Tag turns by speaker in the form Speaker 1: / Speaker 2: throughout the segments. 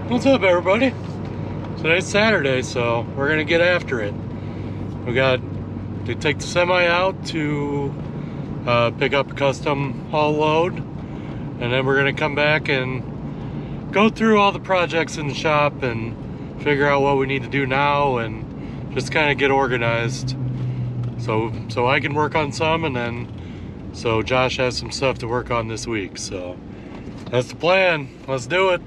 Speaker 1: What's up, everybody? Today's Saturday, so we're gonna get after it. We got to take the semi out to pick up a custom haul load, and then we're gonna come back and go through all the projects in the shop and figure out what we need to do now and just kind of get organized. So I can work on some, and then so Josh has some stuff to work on this week. So that's the plan. Let's do it.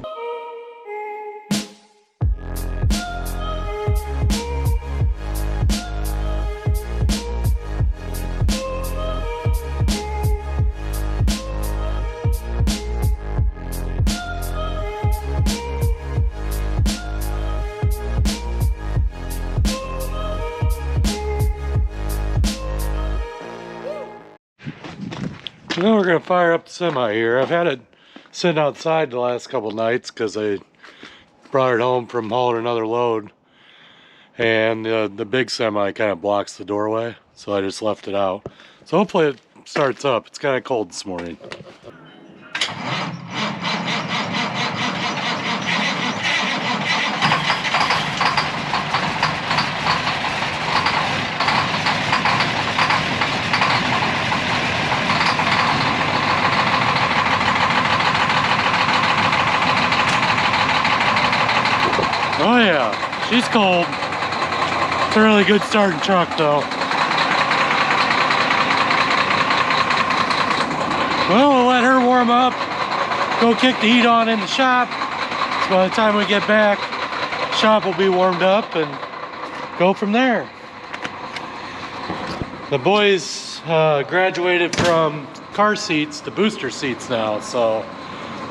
Speaker 1: Now we're going to fire up the semi here. I've had it sitting outside the last couple nights because I brought it home from hauling another load, and the big semi kind of blocks the doorway, so I just left it out. So hopefully it starts up. It's kind of cold this morning. Oh yeah, she's cold. It's a really good starting truck though. Well, we'll let her warm up, go kick the heat on in the shop. So by the time we get back, the shop will be warmed up and go from there. The boys graduated from car seats to booster seats now, so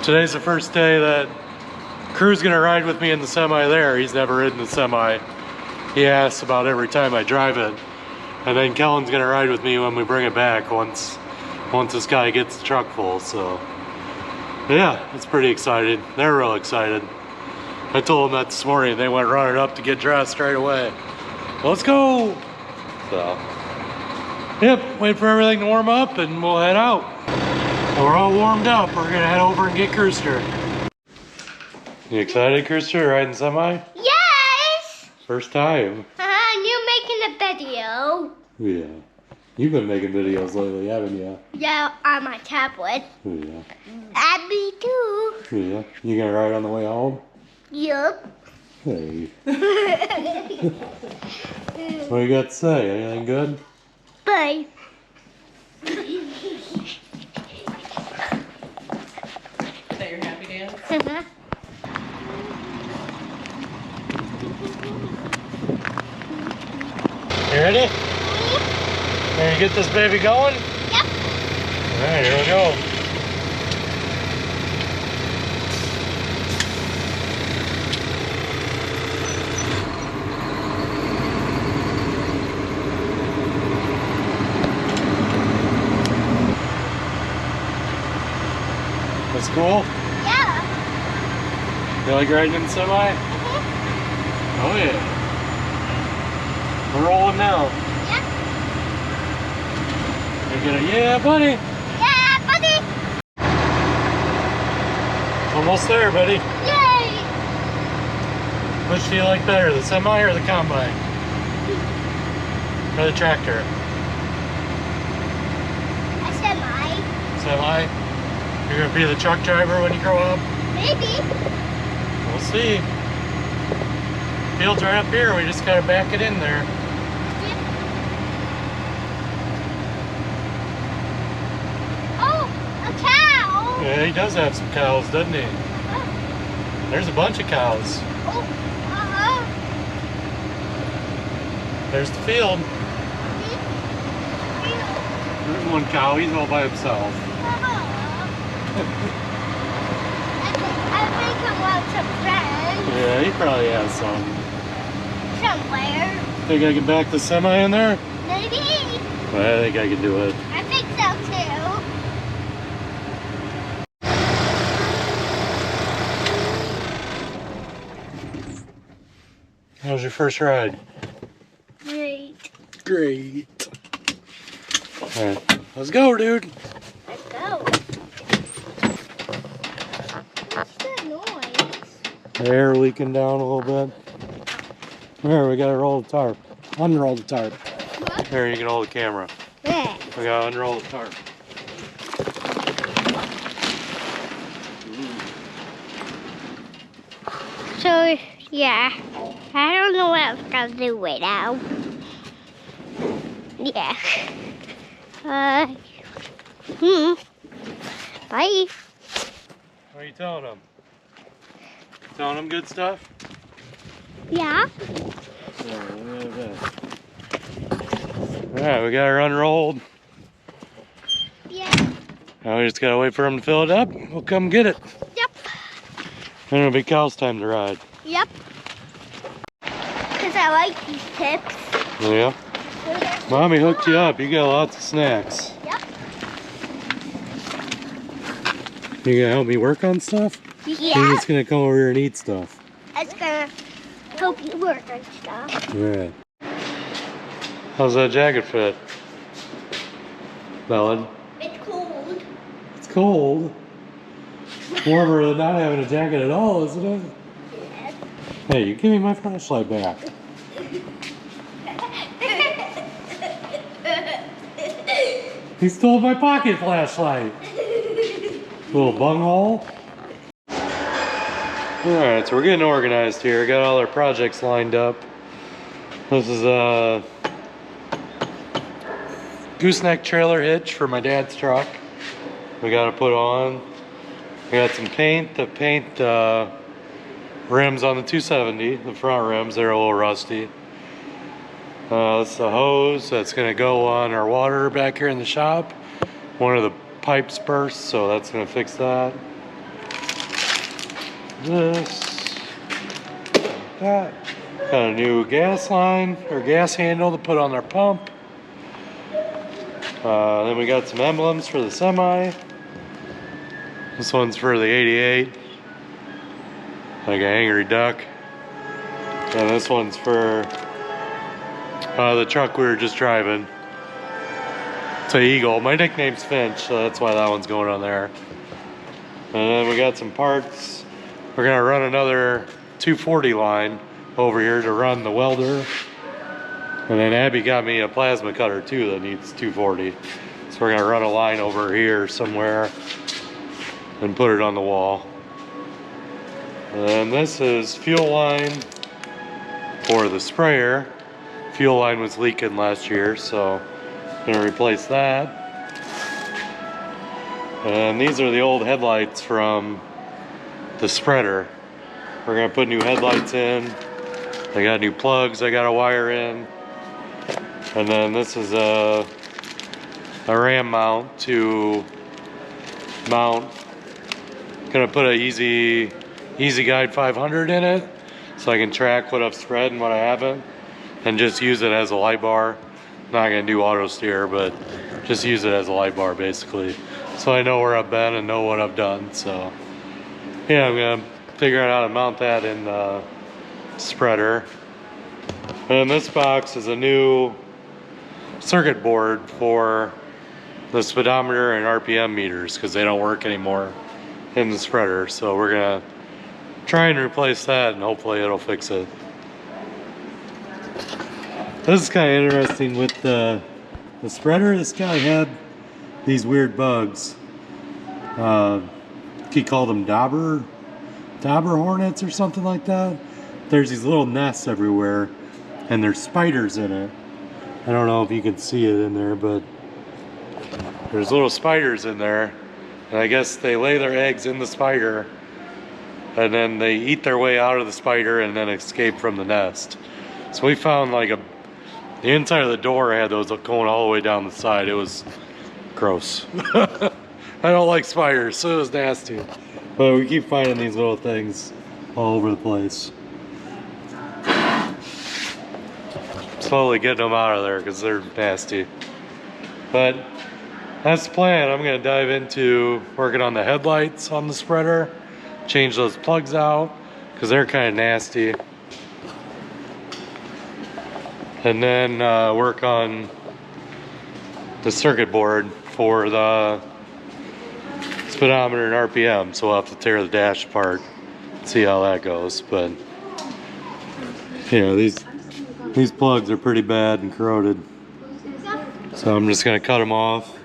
Speaker 1: today's the first day that Crew's gonna ride with me in the semi there. He's never ridden the semi. He asks about every time I drive it. And then Kellan's gonna ride with me when we bring it back once this guy gets the truck full. So yeah, it's pretty excited. They're real excited. I told them that this morning. They went running up to get dressed right away. Let's go! So yep, wait for everything to warm up and we'll head out. So we're all warmed up. We're gonna head over and get Kirster. You excited, Kirster, riding semi?
Speaker 2: Yes!
Speaker 1: First time.
Speaker 2: And you're making a video.
Speaker 1: Yeah. You've been making videos lately, haven't you?
Speaker 2: Yeah, on my tablet.
Speaker 1: Yeah.
Speaker 2: Abby too.
Speaker 1: Yeah. You gonna ride on the way home?
Speaker 2: Yup.
Speaker 1: Hey. What you got to say? Anything good?
Speaker 2: Bye.
Speaker 3: Is that your happy dance?
Speaker 1: You ready? Ready to get this baby going?
Speaker 2: Yep.
Speaker 1: Alright, here we go. That's cool?
Speaker 2: Yeah.
Speaker 1: You like riding in the semi? Oh yeah. We're rolling now.
Speaker 2: Yeah.
Speaker 1: You're gonna, yeah, buddy.
Speaker 2: Yeah, buddy.
Speaker 1: Almost there, buddy.
Speaker 2: Yay.
Speaker 1: Which do you like better, the semi or the combine? Or the tractor?
Speaker 2: A semi.
Speaker 1: Semi? You're gonna be the truck driver when you grow up?
Speaker 2: Maybe.
Speaker 1: We'll see. Field's right up here, we just gotta back it in there.
Speaker 2: Yep. Oh, a cow.
Speaker 1: Yeah, he does have some cows, doesn't he?
Speaker 2: Oh.
Speaker 1: There's a bunch of cows.
Speaker 2: Oh. Uh-huh.
Speaker 1: There's the field. There's one cow, he's all by himself.
Speaker 2: I think I want some friends.
Speaker 1: Yeah, he probably has some.
Speaker 2: Somewhere.
Speaker 1: Think I can back the semi in there?
Speaker 2: Maybe.
Speaker 1: I think I can do it.
Speaker 2: I think so too.
Speaker 1: How was your first ride?
Speaker 2: Great.
Speaker 1: Great. Alright, let's go, dude.
Speaker 2: Let's go. What's that noise?
Speaker 1: The air leaking down a little bit. There, we gotta roll the tarp. Unroll the tarp. There, you can hold the camera.
Speaker 2: Yeah.
Speaker 1: We gotta unroll the tarp.
Speaker 2: So, yeah. I don't know what I was gonna do right now. Yeah. Bye.
Speaker 1: What are you telling them? Telling them good stuff?
Speaker 2: Yeah.
Speaker 1: Alright, we got her unrolled.
Speaker 2: Yeah.
Speaker 1: Now we just gotta wait for them to fill it up. We'll come get it.
Speaker 2: Yep.
Speaker 1: Then it'll be Cal's time to ride.
Speaker 2: Yep. Because I like these tips.
Speaker 1: Yeah. Mommy hooked you up. You got lots of snacks.
Speaker 2: Yep.
Speaker 1: You gonna help me work on stuff? Or
Speaker 2: Yeah.
Speaker 1: you just gonna come over here and eat stuff?
Speaker 2: It's gonna help you work on stuff.
Speaker 1: Yeah. How's that jacket fit? Bellin?
Speaker 2: It's cold.
Speaker 1: It's cold. Warmer than not having a jacket at all, isn't it?
Speaker 2: Yes.
Speaker 1: Hey, you give me my flashlight back. He stole my pocket flashlight. Little bunghole. Alright, so we're getting organized here. Got all our projects lined up. This is a gooseneck trailer hitch for my dad's truck. We gotta put on. We got some paint to paint rims on the 270, the front rims. They're a little rusty. That's the hose that's gonna go on our water back here in the shop. One of the pipes burst, so that's gonna fix that. This, that. Got a new gas line or gas handle to put on our pump. Then we got some emblems for the semi. This one's for the 88, like an angry duck. And this one's for the truck we were just driving. It's an Eagle. My nickname's Finch, so that's why that one's going on there. And then we got some parts. We're gonna run another 240 line over here to run the welder. And then Abby got me a plasma cutter too that needs 240. So we're gonna run a line over here somewhere and put it on the wall. And this is fuel line for the sprayer. Fuel line was leaking last year, so I'm gonna replace that. And these are the old headlights from the spreader. We're gonna put new headlights in. I got new plugs I gotta wire in. And then this is a ram mount to mount. Gonna put a Easy Guide 500 in it so I can track what I've spread and what I haven't, and just use it as a light bar. Not gonna do auto steer, but just use it as a light bar basically, so I know where I've been and know what I've done. So yeah, I'm gonna figure out how to mount that in the spreader. And this box is a new circuit board for the speedometer and RPM meters because they don't work anymore in the spreader. So we're gonna try and replace that, and hopefully it'll fix it. This is kind of interesting with the spreader. This guy had these weird bugs. He called them dauber hornets or something like that. There's these little nests everywhere, and there's spiders in it. I don't know if you can see it in there, but there's little spiders in there, and I guess they lay their eggs in the spider, and then they eat their way out of the spider and then escape from the nest. So we found like the inside of the door had those going all the way down the side. It was gross. I don't like spiders, so it was nasty. But we keep finding these little things all over the place. Slowly getting them out of there because they're nasty. But that's the plan. I'm gonna dive into working on the headlights on the spreader, change those plugs out because they're kind of nasty, and then work on the circuit board for the speedometer and RPM. So we'll have to tear the dash apart, see how that goes. But yeah, these plugs are pretty bad and corroded, so I'm just gonna cut them off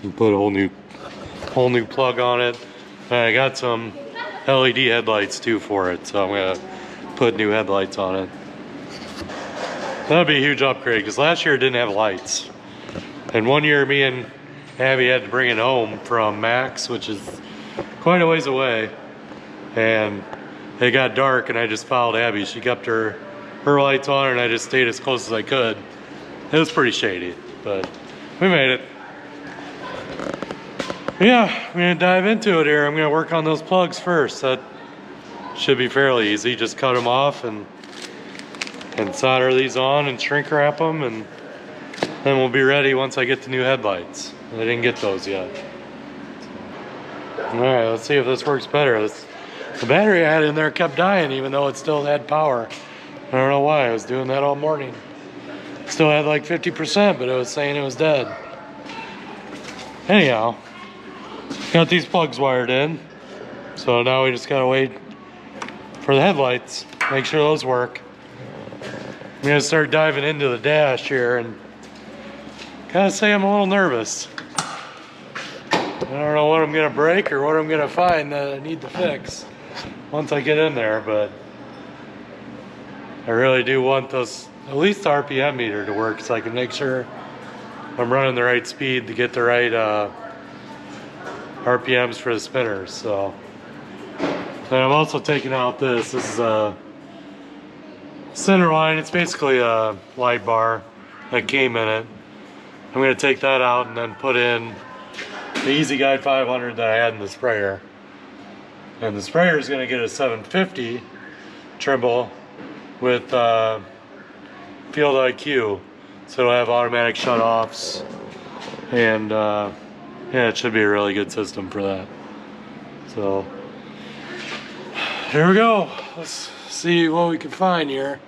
Speaker 1: and put a whole new plug on it. And I got some LED headlights too for it, so I'm gonna put new headlights on it. That'd be a huge upgrade because last year it didn't have lights, and one year me and Abby had to bring it home from Max, which is quite a ways away, and it got dark and I just followed Abby. She kept her lights on and I just stayed as close as I could. It was pretty shady, but we made it. Yeah, we're gonna dive into it here. I'm gonna work on those plugs first. That should be fairly easy. Just cut them off and solder these on and shrink wrap them, and then we'll be ready once I get the new headlights. I didn't get those yet. All right, let's see if this works better. The battery I had in there kept dying even though it still had power. I don't know why. I was doing that all morning. Still had like 50%, but it was saying it was dead. Anyhow, got these plugs wired in. So now we just gotta wait for the headlights. Make sure those work. I'm gonna start diving into the dash here, and gotta say I'm a little nervous. I don't know what I'm gonna break or what I'm gonna find that I need to fix once I get in there, but I really do want those, at least the RPM meter to work so I can make sure I'm running the right speed to get the right RPMs for the spinners. So, and I'm also taking out this is a center line. It's basically a light bar that came in it. I'm going to take that out and then put in the Easy Guide 500 that I had in the sprayer. And the sprayer is going to get a 750 Trimble with Field IQ, so it'll have automatic shutoffs, and yeah, it should be a really good system for that. So here we go. Let's see what we can find here.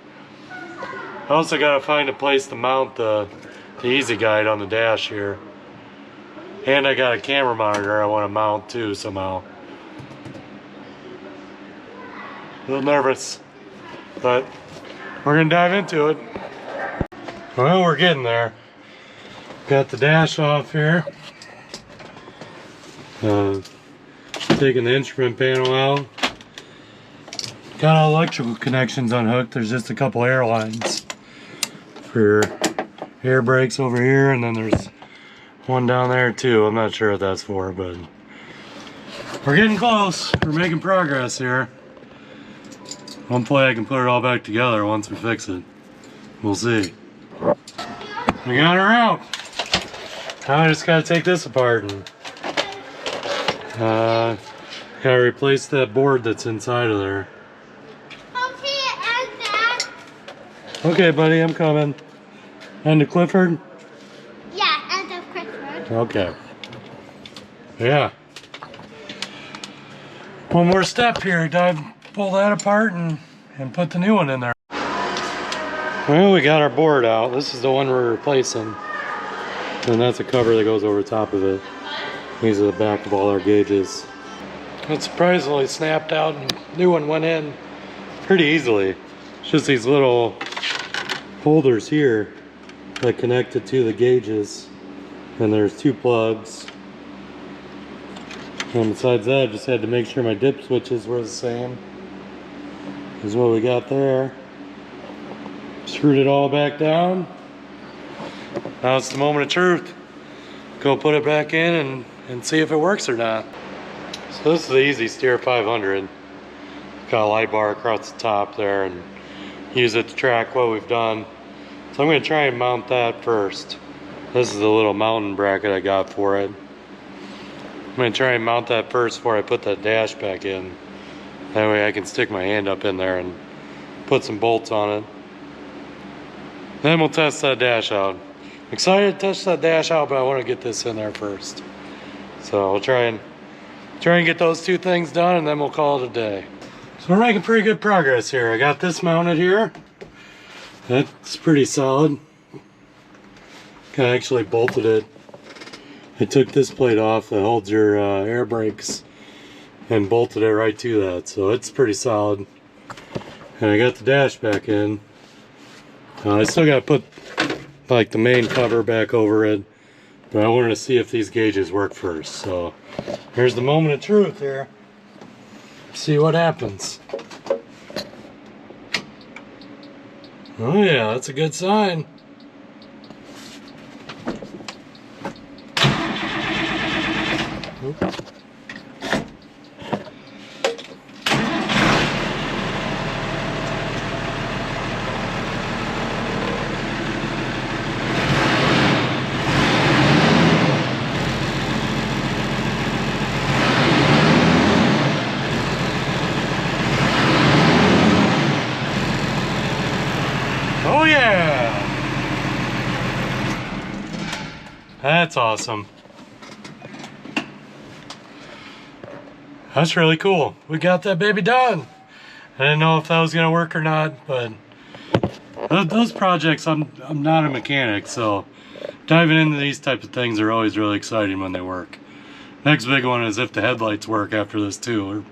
Speaker 1: I also got to find a place to mount the Easy Guide on the dash here, and I got a camera monitor I want to mount too somehow. A little nervous, but we're gonna dive into it. Well, we're getting there. Got the dash off here. Taking the instrument panel out. Got all electrical connections unhooked. There's just a couple air lines for air brakes over here, and then there's one down there too. I'm not sure what that's for, but we're getting close. We're making progress here. Hopefully I can put it all back together once we fix it. We'll see. We got her out. Now I just gotta take this apart and gotta replace that board that's inside of there. Okay, buddy, I'm coming. And to Clifford?
Speaker 2: Yeah, and of Clifford.
Speaker 1: Okay. Yeah. One more step here. Pull that apart and put the new one in there. Well, we got our board out. This is the one we're replacing. And that's a cover that goes over top of it. These are the back of all our gauges. It surprisingly snapped out and new one went in pretty easily. It's just these little holders here that connect it to the gauges. And there's two plugs. And besides that, I just had to make sure my dip switches were the same. This is what we got there. Screwed it all back down. Now it's the moment of truth. Go put it back in and see if it works or not. So this is the Easy Steer 500. Got a light bar across the top there and use it to track what we've done. So I'm going to try and mount that first. This is the little mounting bracket I got for it. I'm going to try and mount that first before I put that dash back in. That way I can stick my hand up in there and put some bolts on it. Then we'll test that dash out. I'm excited to test that dash out, but I want to get this in there first. So I'll try and get those two things done, and then we'll call it a day. So we're making pretty good progress here. I got this mounted here. That's pretty solid. I actually bolted it. I took this plate off that holds your air brakes and bolted it right to that, so it's pretty solid. And I got the dash back in. I still got to put like the main cover back over it, but I wanted to see if these gauges work first. So here's the moment of truth here. See what happens. Oh yeah, that's a good sign. Oop. Oh yeah! That's awesome. That's really cool. We got that baby done. I didn't know if that was gonna work or not, but those projects, I'm not a mechanic, so diving into these types of things are always really exciting when they work. Next big one is if the headlights work after this too.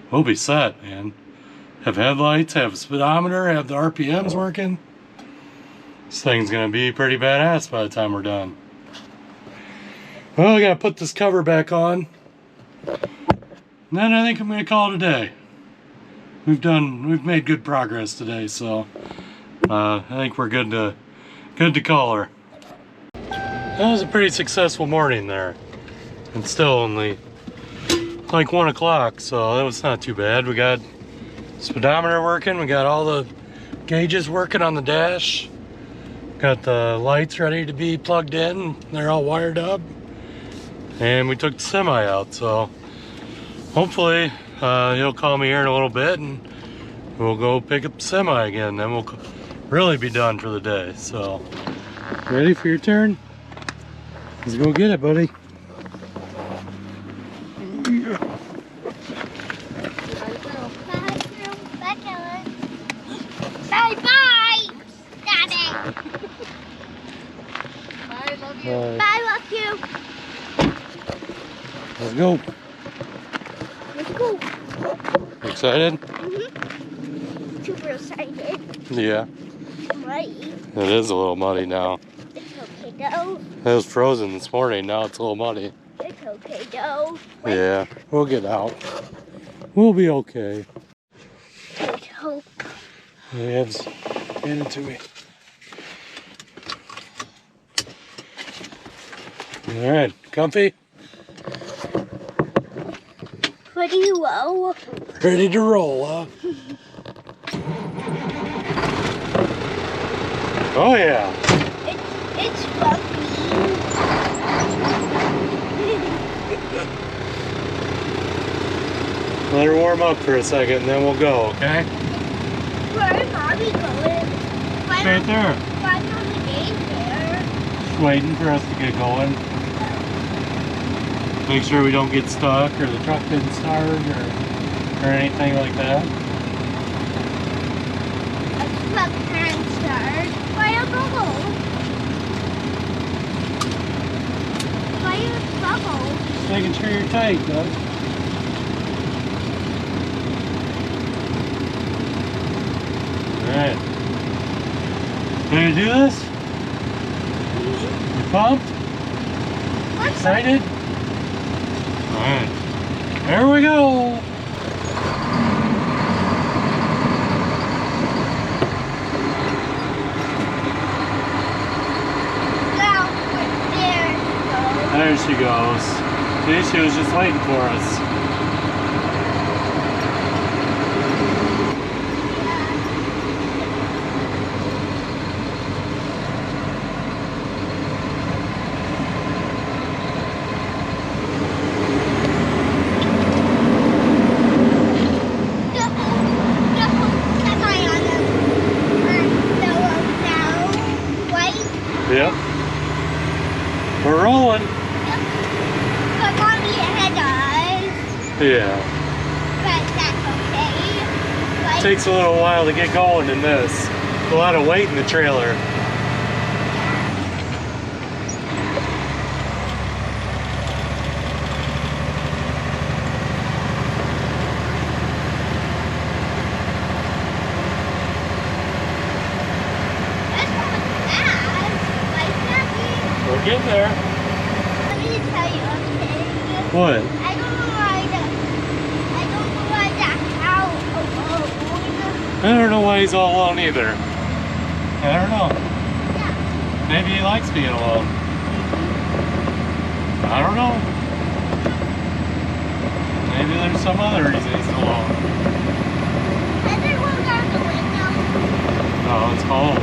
Speaker 1: We'll be set, man. Have headlights, have a speedometer, have the RPMs working. This thing's gonna be pretty badass by the time we're done. Well, I gotta put this cover back on. And then I think I'm gonna call it a day. We've made good progress today, so I think we're good to call her. That was a pretty successful morning there. And still only like 1 o'clock, so that was not too bad. We got speedometer working, we got all the gauges working on the dash. Got the lights ready to be plugged in. They're all wired up. And we took the semi out, so hopefully he'll call me here in a little bit and we'll go pick up the semi again. Then we'll really be done for the day. So, ready for your turn? Let's go get it, buddy.
Speaker 2: Bye, love you.
Speaker 1: Let's go.
Speaker 2: Let's go.
Speaker 1: Excited?
Speaker 2: Mm-hmm. Super excited.
Speaker 1: Yeah.
Speaker 2: Muddy.
Speaker 1: It is a little muddy now.
Speaker 2: It's okay though.
Speaker 1: It was frozen this morning, now it's a little muddy.
Speaker 2: It's okay though.
Speaker 1: Yeah, we'll get out. We'll be okay.
Speaker 2: Let's hope.
Speaker 1: Yes, hand it to me. Alright, comfy?
Speaker 2: Ready to roll.
Speaker 1: Ready to roll, huh? Oh yeah.
Speaker 2: It's fluffy.
Speaker 1: Let her warm up for a second and then we'll go, okay?
Speaker 2: Where is Mommy going?
Speaker 1: Right there.
Speaker 2: Why not the game there?
Speaker 1: Just waiting for us to get going. Make sure we don't get stuck or the truck didn't start or anything like that.
Speaker 2: A truck can start. Why a bubble? Why a bubble?
Speaker 1: Just making sure you're tight, Doug. Alright. Ready to do this? You pumped? Excited? Alright. There we go! There she goes. See, she was just waiting for us. Yep. We're rolling.
Speaker 2: But Mommy had us.
Speaker 1: Yeah.
Speaker 2: But that's okay. Like,
Speaker 1: Takes a little while to get going in this. A lot of weight in the trailer. We're getting there.
Speaker 2: Let me tell you something.
Speaker 1: What?
Speaker 2: I don't know why that cow alone.
Speaker 1: I don't know why he's all alone either. I don't know.
Speaker 2: Yeah.
Speaker 1: Maybe he likes being alone. I don't know. Maybe there's some other reason he's alone.
Speaker 2: Can I roll down the window?
Speaker 1: Oh, it's cold.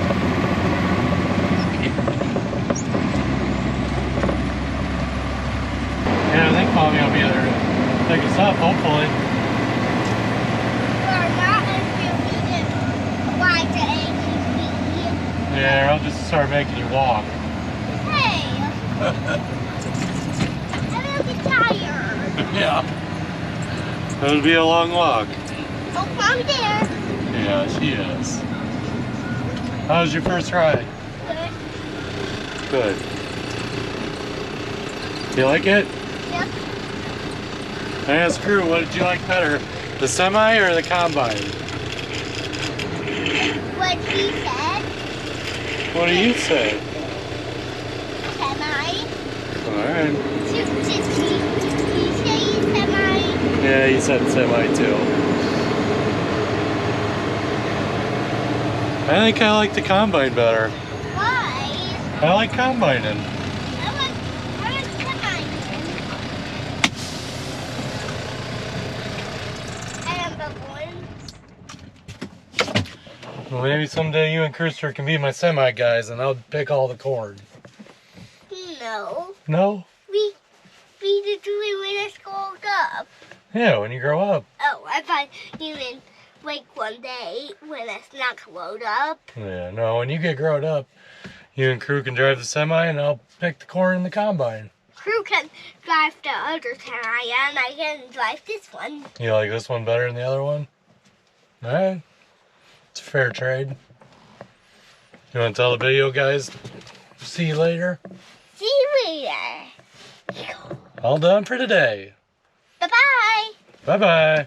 Speaker 1: Yeah, I think Mommy will be there to pick us up, hopefully.
Speaker 2: Or not if you need it. Why the ATV?
Speaker 1: Yeah, I'll just start making you walk.
Speaker 2: Hey! I'm gonna be tired.
Speaker 1: Yeah. It'll be a long walk.
Speaker 2: Oh, Mom's there.
Speaker 1: Yeah, she is. How was your first ride?
Speaker 2: Good.
Speaker 1: Good. You like it?
Speaker 2: Yep.
Speaker 1: I asked Crew, what did you like better? The semi or the combine?
Speaker 2: What he said.
Speaker 1: What do you say?
Speaker 2: Semi.
Speaker 1: Alright.
Speaker 2: Did he say semi?
Speaker 1: Yeah, he said semi too. I think I like the combine better.
Speaker 2: Why?
Speaker 1: I like combining.
Speaker 2: I want semi. I am the one.
Speaker 1: Well, maybe someday you and Krooster can be my semi guys and I'll pick all the corn.
Speaker 2: No.
Speaker 1: No?
Speaker 2: We did do it when I scrolled up.
Speaker 1: Yeah, when you grow up.
Speaker 2: Oh, I thought you meant like one day when it's not grown up.
Speaker 1: Yeah, no, when you get grown up, you and Crew can drive the semi and I'll pick the corn in the combine.
Speaker 2: Crew can drive the other semi and I can drive this one.
Speaker 1: You like this one better than the other one? Alright. It's a fair trade. You want to tell the video guys? See you later.
Speaker 2: See you later.
Speaker 1: All done for today.
Speaker 2: Bye-bye.
Speaker 1: Bye-bye.